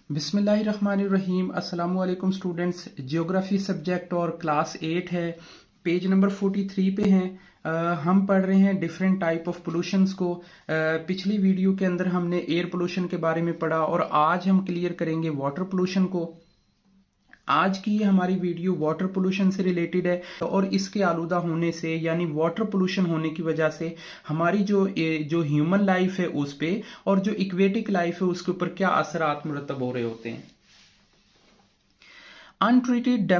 बिस्मिल्लाहिर्रहमानिर्रहीम। अस्सलाम वालेकुम स्टूडेंट्स। जियोग्राफी सब्जेक्ट और क्लास 8 है, पेज नंबर 43 पे हैं। हम पढ़ रहे हैं डिफरेंट टाइप ऑफ पोल्यूशंस को। पिछली वीडियो के अंदर हमने एयर पोल्यूशन के बारे में पढ़ा और आज हम क्लियर करेंगे वाटर पोल्यूशन को। आज की ये हमारी वीडियो वाटर पोल्यूशन से रिलेटेड है और इसके आलूदा होने से यानी वाटर पोल्यूशन होने की वजह से हमारी जो ह्यूमन लाइफ है उस पे और जो इक्वेटिक लाइफ है उसके ऊपर क्या असरात मुरतब हो रहे होते हैं। Untreated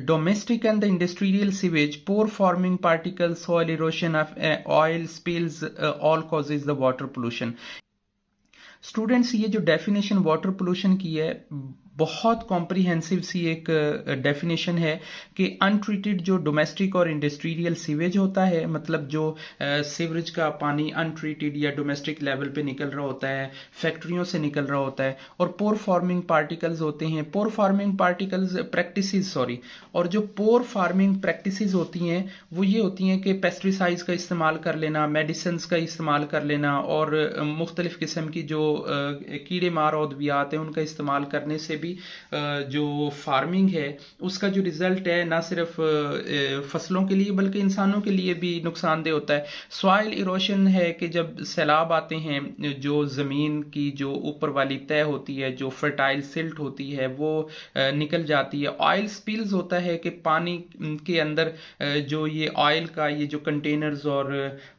domestic and the industrial sewage, pore forming particles, soil erosion of oil spills, all causes the water pollution. Students, ये जो डेफिनेशन वाटर पोल्यूशन की है बहुत कॉम्प्रिहेंसिव सी एक डेफिनेशन है कि अनट्रीटेड जो डोमेस्टिक और इंडस्ट्रियल सीवेज होता है, मतलब जो सीवरेज का पानी अनट्रीटेड या डोमेस्टिक लेवल पे निकल रहा होता है, फैक्ट्रियों से निकल रहा होता है, और पोर फार्मिंग पार्टिकल्स होते हैं। पोर फार्मिंग पार्टिकल्स प्रैक्टिसेस और जो पोर फार्मिंग प्रैक्टिसेस होती हैं वो ये होती हैं कि पेस्टिसाइड्स का इस्तेमाल कर लेना, मेडिसिन का इस्तेमाल कर लेना और मुख्तलिफ किस्म की जो कीड़े मार अद्वियात हैं उनका इस्तेमाल करने से भी जो फार्मिंग है उसका जो रिजल्ट है ना सिर्फ फसलों के लिए बल्कि इंसानों के लिए भी नुकसानदेह होता है। सॉइल इरोशन है कि जब सैलाब आते हैं जो जमीन की जो ऊपर वाली तह होती है, जो फर्टाइल सिल्ट होती है वो निकल जाती है। ऑयल स्पिल्स होता है कि पानी के अंदर जो ये ऑयल का ये जो कंटेनर्स और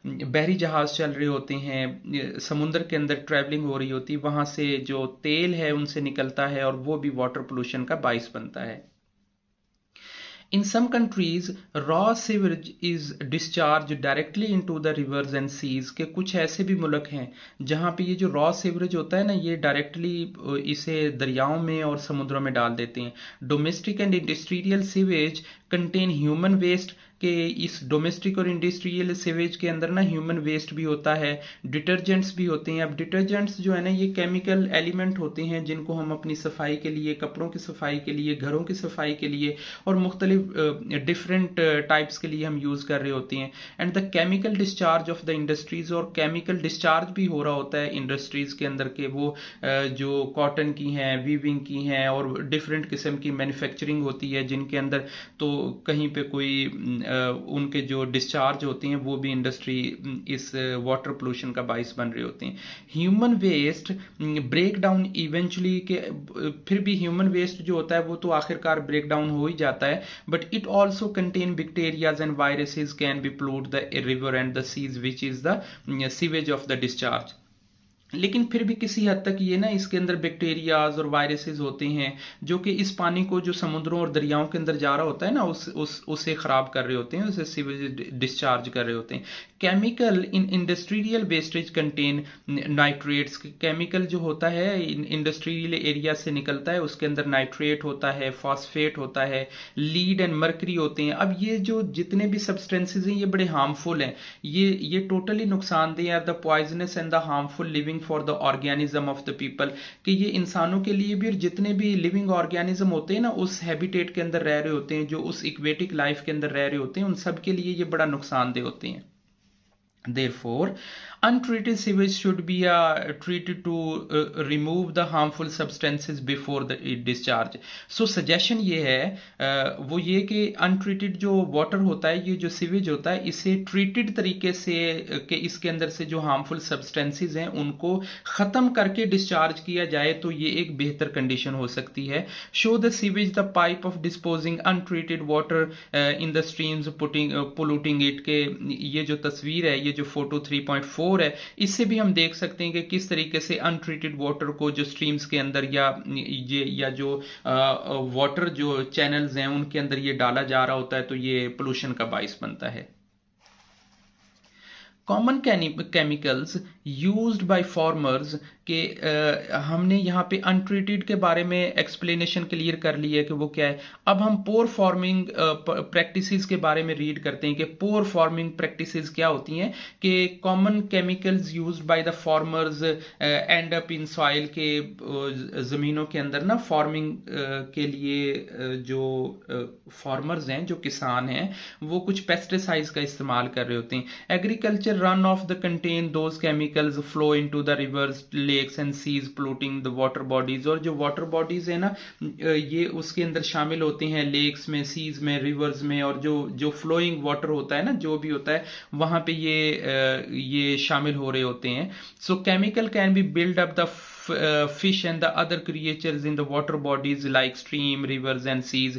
बहरी जहाज चल रहे होते हैं, समुद्र के अंदर ट्रैवलिंग हो रही होती है, वहां से जो तेल है उनसे निकलता है और वो भी वाटर पोल्यूशन का बाइस बनता है। In some countries, raw sewage is discharged directly into the rivers and seas। के कुछ ऐसे भी मुल्क हैं जहाँ पे ये जो रॉ सीवरेज होता है ना ये डायरेक्टली इसे दरियाओं में और समुद्रों में डाल देते हैं। Domestic and industrial sewage contain human waste कि इस डोमेस्टिक और इंडस्ट्रियल सीवेज के अंदर ना ह्यूमन वेस्ट भी होता है, डिटर्जेंट्स भी होते हैं। अब डिटर्जेंट्स जो है ना ये केमिकल एलिमेंट होते हैं जिनको हम अपनी सफाई के लिए, कपड़ों की सफाई के लिए, घरों की सफाई के लिए और मुख्तलिफ डिफरेंट टाइप्स के लिए हम यूज कर रहे होते हैं। And the chemical discharge of the industries, और केमिकल डिस्चार्ज भी हो रहा होता है इंडस्ट्रीज के अंदर के वो जो कॉटन की हैं, वीविंग की हैं और डिफरेंट किस्म की मैन्युफैक्चरिंग होती है जिनके अंदर तो कहीं पे कोई उनके जो डिस्चार्ज होते हैं वो भी इंडस्ट्री इस वाटर पोल्यूशन का बाइस बन रहे होते हैं। Human waste break down eventually, के फिर भी ह्यूमन वेस्ट जो होता है वो तो आखिरकार ब्रेक डाउन हो ही जाता है, but it also contain bacterias and viruses can be pollute the river and the seas which is the sewage of the discharge. लेकिन फिर भी किसी हद तक ये ना इसके अंदर बैक्टीरियाज और वायरसेस होते हैं जो कि इस पानी को जो समुद्रों और दरियाओं के अंदर जा रहा होता है ना उसे खराब कर रहे होते हैं, उसे सीवेज डिस्चार्ज कर रहे होते हैं। Chemical in industrial wastage contain nitrates. Chemical जो होता है इंडस्ट्रियल एरिया से निकलता है उसके अंदर नाइट्रेट होता है, फॉस्फेट होता है, लीड एंड मर्करी होते हैं। अब ये जो जितने भी सब्सटेंसेज हैं ये बड़े हार्मफुल हैं, ये टोटली नुकसानदेह है, the poisonous and the harmful living for the organism of the people, कि ये इंसानों के लिए भी और जितने भी लिविंग ऑर्गेनिज्म होते हैं ना उस हैबिटेट के अंदर रह रहे होते हैं, जो उस इक्वेटिक लाइफ के अंदर रह रहे होते हैं, उन सब के लिए ये बड़ा नुकसानदेह होते हैं। Therefore, untreated sewage should be treated to remove the harmful substances before the discharge. So suggestion ये है वो ये कि untreated जो water होता है, ये जो sewage होता है, इसे treated तरीके से कि इसके अंदर से जो harmful substances हैं उनको ख़त्म करके discharge किया जाए तो ये एक बेहतर condition हो सकती है। Show the sewage the pipe of disposing untreated water in the streams polluting it, के ये जो तस्वीर है, ये जो फोटो 3.4 है, इससे भी हम देख सकते हैं कि किस तरीके से अनट्रीटेड वाटर को जो स्ट्रीम्स के अंदर या जो वाटर जो चैनल्स हैं उनके अंदर ये डाला जा रहा होता है तो ये पोल्यूशन का बाइस बनता है। Common chemicals used by farmers के हमने यहाँ पे अनट्रीटेड के बारे में एक्सप्लेनेशन क्लियर कर ली है कि वो क्या है। अब हम पोर फार्मिंग प्रैक्टिसेस के बारे में रीड करते हैं कि पोर फार्मिंग प्रैक्टिसेस क्या होती हैं। कि common chemicals used by the farmers and up in soil, के ज़मीनों के अंदर ना फार्मिंग के लिए जो फार्मर्स हैं, जो किसान हैं, वो कुछ पेस्टिसाइड्स का इस्तेमाल कर रहे होते हैं। Agriculture natural runoff the contain those chemicals flow into the rivers, lakes and seas polluting the water bodies. और जो water bodies है ना ये उसके अंदर शामिल होते हैं lakes में, seas में, rivers में, और जो flowing water होता है ना, जो भी होता है वहां पे ये शामिल हो रहे होते हैं. So chemical can be build up the fish and the other creatures in the water bodies like stream, rivers and seas.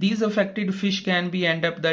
These affected fish can be end up the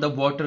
the water,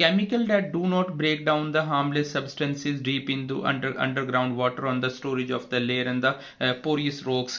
chemical that do not break down the harmless substances deep into underground water on the storage of the layer and the porous rocks.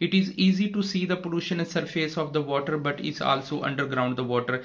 It is easy to see the pollution at surface of the water but is also underground the water.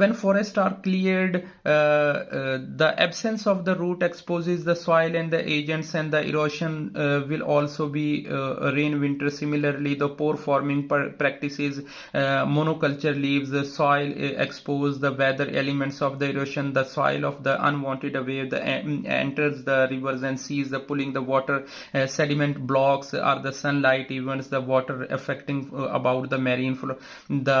when forests are cleared the absence of the root exposes the soil and the agents and the erosion will also be rain winter. Similarly the pore forming practices monoculture leaves the soil expose the weather elements of the erosion, the soil of the unwanted wave the enters the rivers and seas the pulling the water sediment blocks are the sunlight events the water affecting about the marine the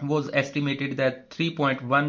was estimated that 3.1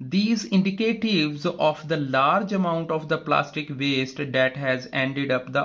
These indicatives of the large amount of the plastic waste that has ended up the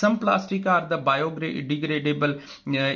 Some plastic are the biodegradable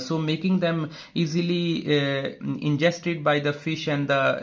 So making them easily ingested by the fish and the